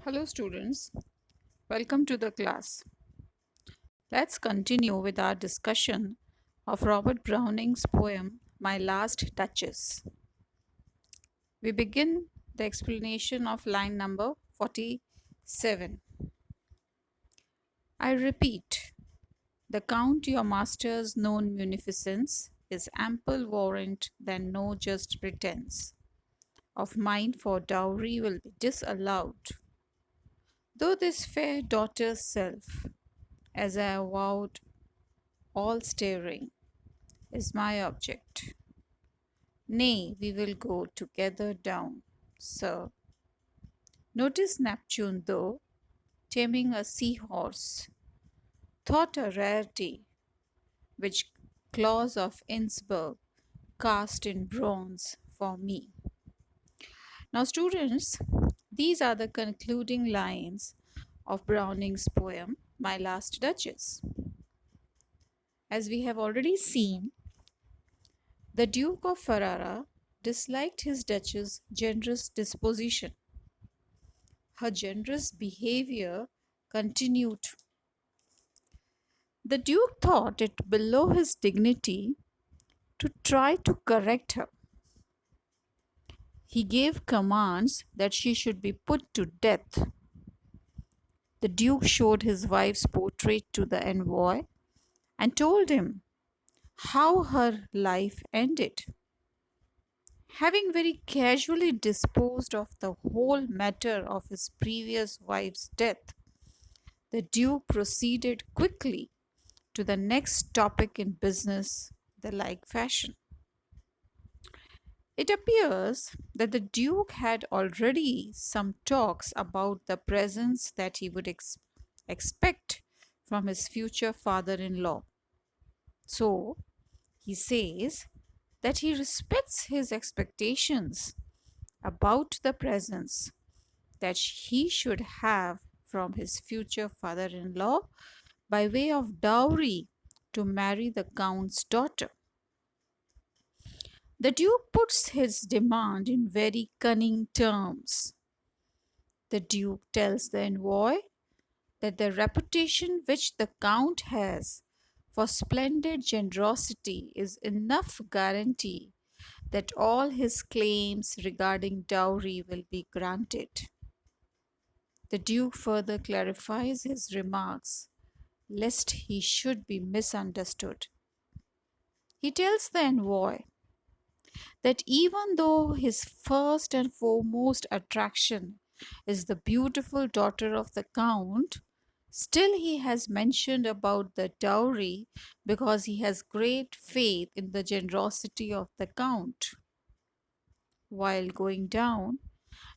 Hello, students. Welcome to the class. Let's continue with our discussion of Robert Browning's poem, My Last Duchess. We begin the explanation of line number 47. I repeat, the Count your master's known munificence is ample warrant than no just pretence of mine for dowry will be disallowed. Though this fair daughter's self, as I avowed, all staring, is my object. Nay, we will go together down, sir. Notice Neptune, though, taming a seahorse, thought a rarity, which claws of Innsbruck cast in bronze for me. Now, students, these are the concluding lines of Browning's poem, My Last Duchess. As we have already seen, the Duke of Ferrara disliked his Duchess' generous disposition. Her generous behavior continued. The Duke thought it below his dignity to try to correct her. He gave commands that she should be put to death. The Duke showed his wife's portrait to the envoy and told him how her life ended. Having very casually disposed of the whole matter of his previous wife's death, the Duke proceeded quickly to the next topic in business, the like fashion. It appears that the Duke had already some talks about the presents that he would expect from his future father in law. So, he says that he respects his expectations about the presents that he should have from his future father in law by way of dowry to marry the Count's daughter. The Duke puts his demand in very cunning terms. The Duke tells the envoy that the reputation which the Count has for splendid generosity is enough guarantee that all his claims regarding dowry will be granted. The Duke further clarifies his remarks lest he should be misunderstood. He tells the envoy that even though his first and foremost attraction is the beautiful daughter of the Count, still he has mentioned about the dowry because he has great faith in the generosity of the Count. While going down,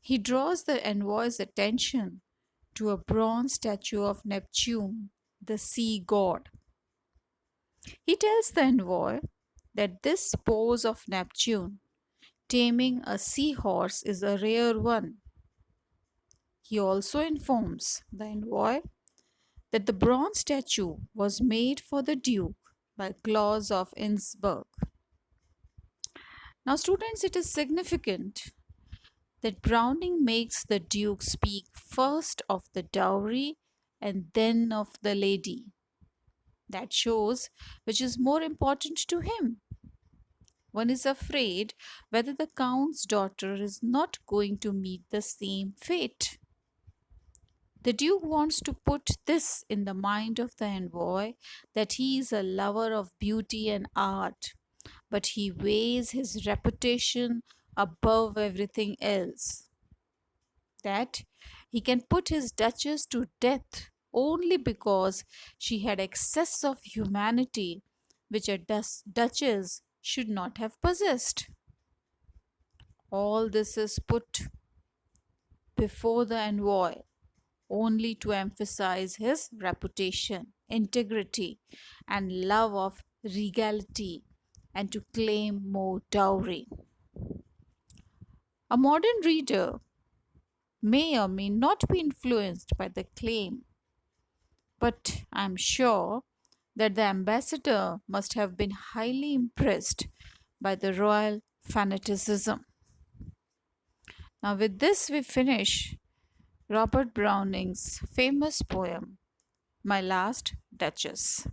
he draws the envoy's attention to a bronze statue of Neptune, the sea god. He tells the envoy that this pose of Neptune taming a seahorse is a rare one. He also informs the envoy that the bronze statue was made for the Duke by Claus of Innsbruck. Now, students, it is significant that Browning makes the Duke speak first of the dowry and then of the lady. That shows which is more important to him. One is afraid whether the Count's daughter is not going to meet the same fate. The Duke wants to put this in the mind of the envoy that he is a lover of beauty and art, but he weighs his reputation above everything else. That he can put his Duchess to death only because she had excess of humanity which a Duchess should not have possessed. All this is put before the envoy only to emphasize his reputation, integrity, and love of regality and to claim more dowry. A modern reader may or may not be influenced by the claim, but I am sure that the ambassador must have been highly impressed by the royal fanaticism. Now, with this, we finish Robert Browning's famous poem, My Last Duchess.